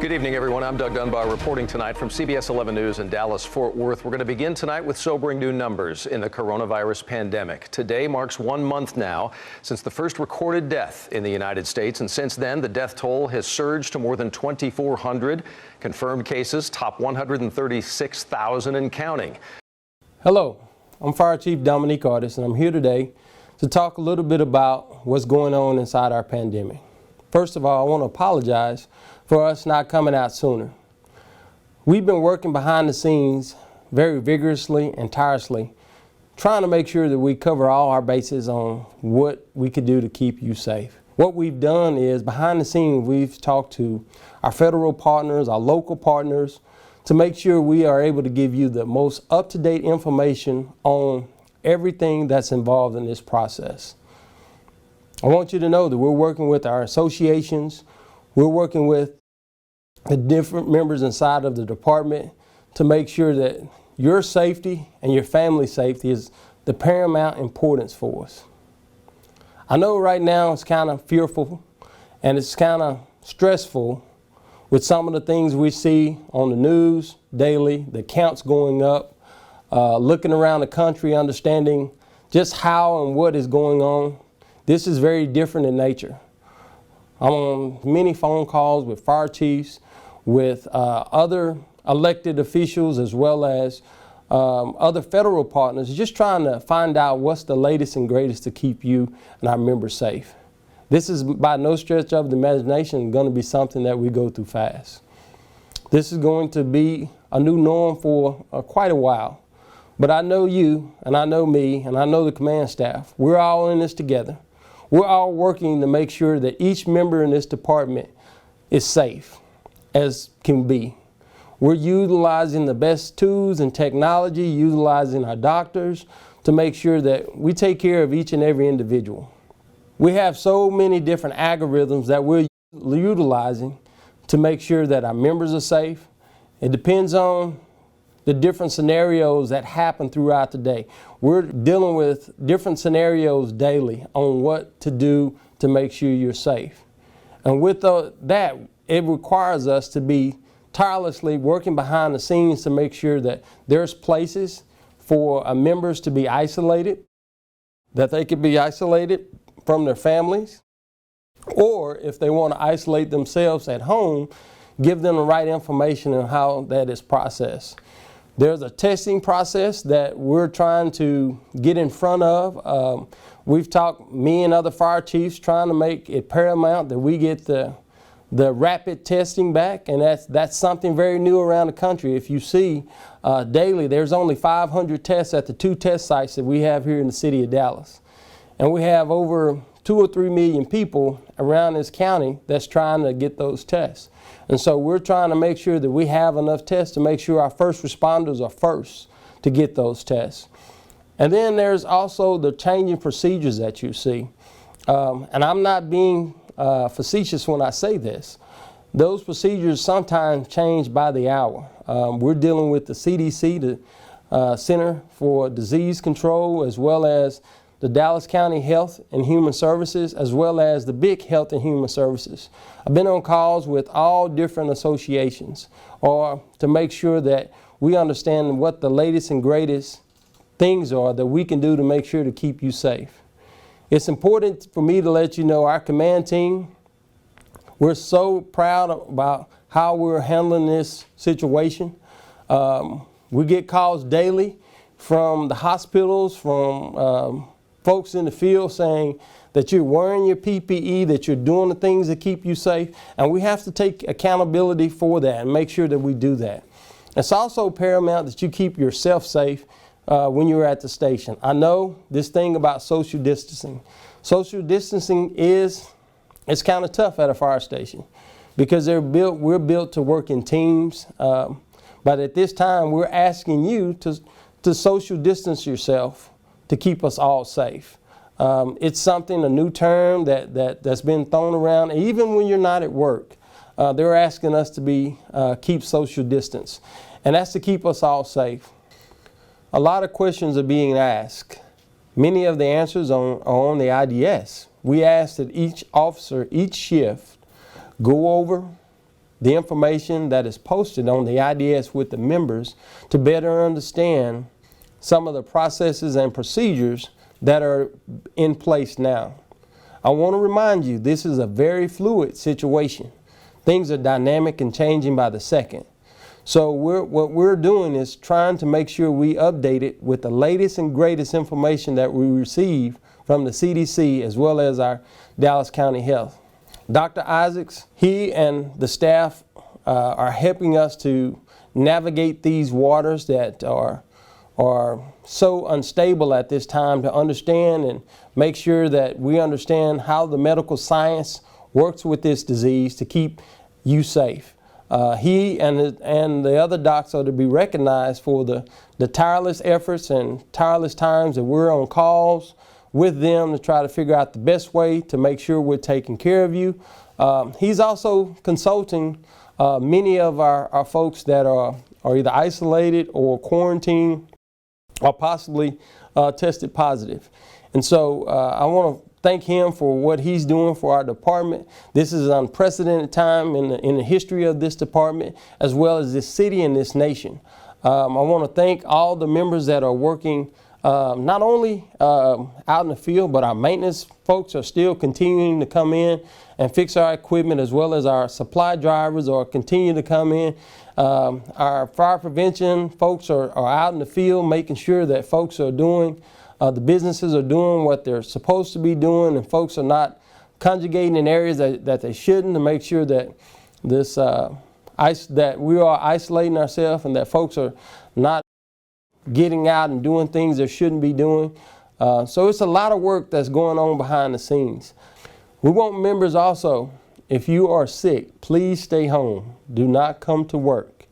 Good evening, everyone. I'm Doug Dunbar reporting tonight from CBS 11 News in Dallas-Fort Worth. We're going to begin tonight with sobering new numbers in the coronavirus pandemic. Today marks 1 month now since the first recorded death in the United States, and since then, the death toll has surged to more than 2,400. Confirmed cases top 136,000 and counting. Hello, I'm Fire Chief Dominique Artis, and I'm here today to talk a little bit about what's going on inside our pandemic. First of all, I want to apologize for us not coming out sooner. We've been working behind the scenes very vigorously and tirelessly, trying to make sure that we cover all our bases on what we could do to keep you safe. What we've done is, behind the scenes, we've talked to our federal partners, our local partners, to make sure we are able to give you the most up-to-date information on everything that's involved in this process. I want you to know that we're working with our associations, we're working with the different members inside of the department to make sure that your safety and your family's safety is the paramount importance for us. I know right now it's kind of fearful and it's kind of stressful with some of the things we see on the news daily, the counts going up, looking around the country, understanding just how and what is going on. This is very different in nature. I'm on many phone calls with fire chiefs, with other elected officials, as well as other federal partners, just trying to find out what's the latest and greatest to keep you and our members safe. This is by no stretch of the imagination going to be something that we go through fast. This is going to be a new norm for quite a while. But I know you, and I know me, and I know the command staff. We're all in this together. We're all working to make sure that each member in this department is safe as can be. We're utilizing the best tools and technology, utilizing our doctors to make sure that we take care of each and every individual. We have so many different algorithms that we're utilizing to make sure that our members are safe. It depends on the different scenarios that happen throughout the day. We're dealing with different scenarios daily on what to do to make sure you're safe. And with that, it requires us to be tirelessly working behind the scenes to make sure that there's places for our members to be isolated, that they could be isolated from their families, or if they want to isolate themselves at home, give them the right information on how that is processed. There's a testing process that we're trying to get in front of. We've talked, me and other fire chiefs, trying to make it paramount that we get the rapid testing back, and that's something very new around the country. If you see daily, there's only 500 tests at the 2 test sites that we have here in the city of Dallas. And we have over 2 or 3 million people around this county that's trying to get those tests. And so we're trying to make sure that we have enough tests to make sure our first responders are first to get those tests. And then there's also the changing procedures that you see. And I'm not being facetious when I say this. Those procedures sometimes change by the hour. We're dealing with the CDC, the Center for Disease Control, as well as the Dallas County Health and Human Services, as well as the big Health and Human Services. I've been on calls with all different associations to make sure that we understand what the latest and greatest things are that we can do to make sure to keep you safe. It's important for me to let you know our command team, we're so proud about how we're handling this situation. We get calls daily from the hospitals, from folks in the field saying that you're wearing your PPE, that you're doing the things that keep you safe, and we have to take accountability for that and make sure that we do that. It's also paramount that you keep yourself safe when you're at the station. I know this thing about social distancing. Social distancing it's kind of tough at a fire station because we're built to work in teams, but at this time we're asking you to social distance yourself to keep us all safe. It's something, a new term that's been thrown around. Even when you're not at work, they're asking us to keep social distance. And that's to keep us all safe. A lot of questions are being asked. Many of the answers are on the IDS. We ask that each officer, each shift, go over the information that is posted on the IDS with the members to better understand some of the processes and procedures that are in place now. I want to remind you, this is a very fluid situation. Things are dynamic and changing by the second. So what we're doing is trying to make sure we update it with the latest and greatest information that we receive from the CDC as well as our Dallas County Health. Dr. Isaacs, he and the staff are helping us to navigate these waters that are so unstable at this time, to understand and make sure that we understand how the medical science works with this disease to keep you safe. He and the other docs are to be recognized for the tireless efforts and tireless times that we're on calls with them to try to figure out the best way to make sure we're taking care of you. He's also consulting many of our folks that are either isolated or quarantined or possibly tested positive. And so I want to thank him for what he's doing for our department. This is an unprecedented time in the history of this department, as well as this city and this nation. I want to thank all the members that are working not only out in the field, but our maintenance folks are still continuing to come in and fix our equipment, as well as our supply drivers are continuing to come in. Our fire prevention folks are out in the field making sure that folks are doing, the businesses are doing what they're supposed to be doing, and folks are not conjugating in areas that they shouldn't, to make sure that that we are isolating ourselves and that folks are not getting out and doing things they shouldn't be doing. So it's a lot of work that's going on behind the scenes. We want members also, if you are sick, please stay home. Do not come to work.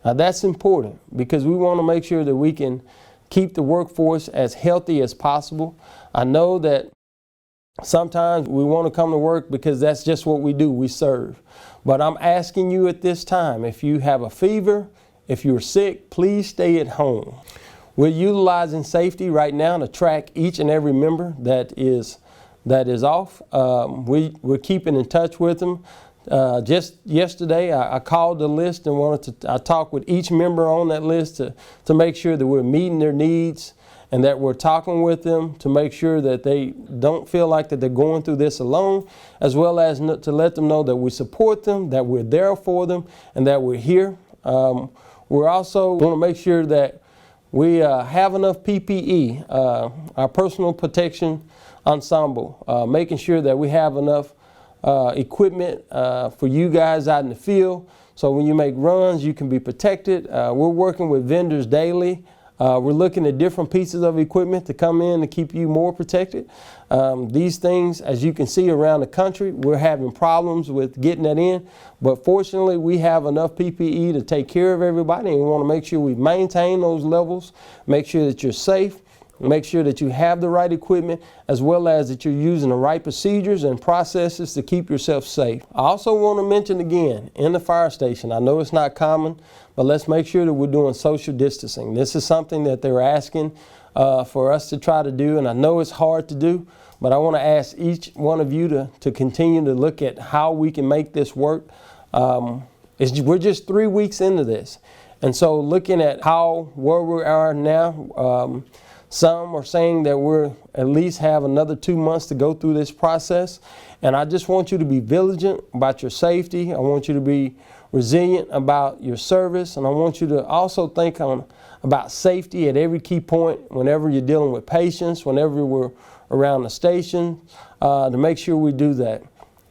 That's important because we want to make sure that we can keep the workforce as healthy as possible. I know that sometimes we want to come to work because that's just what we do, we serve. But I'm asking you at this time, if you have a fever, if you're sick, please stay at home. We're utilizing safety right now to track each and every member that is off. We're keeping in touch with them. Just yesterday, I called the list and I talked with each member on that list to make sure that we're meeting their needs and that we're talking with them to make sure that they don't feel like that they're going through this alone, as well as to let them know that we support them, that we're there for them, and that we're here. We're also going to make sure that we have enough PPE, our personal protection ensemble, making sure that we have enough equipment for you guys out in the field, so when you make runs you can be protected. We're working with vendors daily. We're looking at different pieces of equipment to come in to keep you more protected. These things, as you can see around the country, we're having problems with getting that in, but fortunately we have enough PPE to take care of everybody, and we want to make sure we maintain those levels, make sure that you're safe, make sure that you have the right equipment, as well as that you're using the right procedures and processes to keep yourself safe. I also want to mention again, in the fire station, I know it's not common, but let's make sure that we're doing social distancing. This is something that they're asking for us to try to do, and I know it's hard to do, but I want to ask each one of you to continue to look at how we can make this work. We're just 3 weeks into this, and so looking at where we are now, some are saying that we're at least have another 2 months to go through this process. And I just want you to be vigilant about your safety. I want you to be resilient about your service. And I want you to also think about safety at every key point whenever you're dealing with patients, whenever we're around the station, to make sure we do that.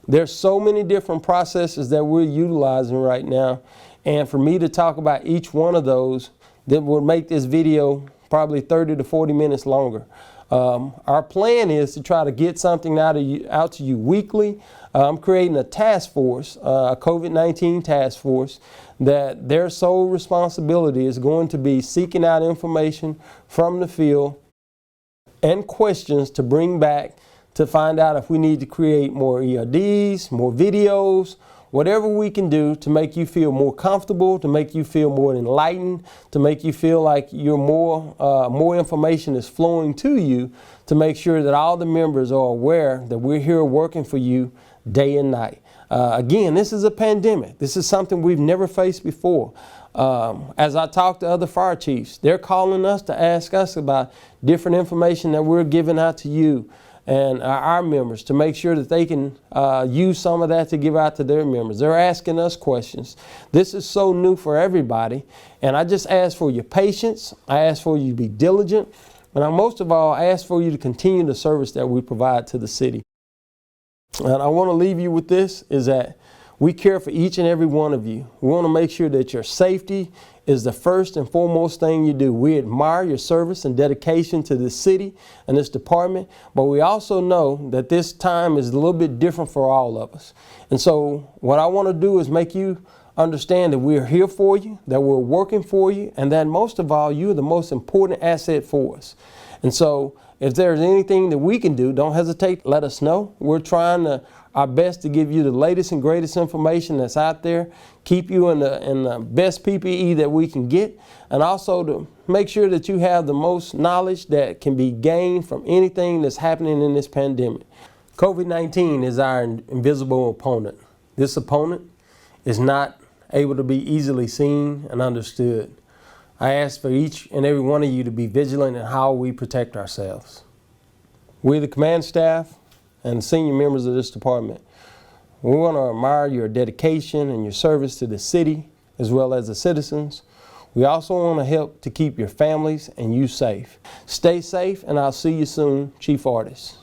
There's so many different processes that we're utilizing right now. And for me to talk about each one of those, that would make this video probably 30 to 40 minutes longer. Our plan is to try to get something out to you weekly. I'm creating a task force, a COVID-19 task force, that their sole responsibility is going to be seeking out information from the field and questions to bring back to find out if we need to create more ERDs, more videos, whatever we can do to make you feel more comfortable, to make you feel more enlightened, to make you feel like you're more information is flowing to you, to make sure that all the members are aware that we're here working for you day and night. Again, this is a pandemic. This is something we've never faced before. As I talk to other fire chiefs, they're calling us to ask us about different information that we're giving out to you and our members to make sure that they can use some of that to give out to their members. They're asking us questions. This is so new for everybody, and I just ask for your patience. I ask for you to be diligent, and I most of all ask for you to continue the service that we provide to the city. And I want to leave you with this, is that we care for each and every one of you. We want to make sure that your safety is the first and foremost thing you do. We admire your service and dedication to this city and this department, but we also know that this time is a little bit different for all of us. And so what I want to do is make you understand that we're here for you, that we're working for you, and that most of all, you're the most important asset for us. And so if there's anything that we can do, don't hesitate, let us know. We're trying our best to give you the latest and greatest information that's out there, keep you in the best PPE that we can get, and also to make sure that you have the most knowledge that can be gained from anything that's happening in this pandemic. COVID-19 is our invisible opponent. This opponent is not able to be easily seen and understood. I ask for each and every one of you to be vigilant in how we protect ourselves. We, the command staff and senior members of this department, we want to admire your dedication and your service to the city as well as the citizens. We also want to help to keep your families and you safe. Stay safe, and I'll see you soon, Chief Artis.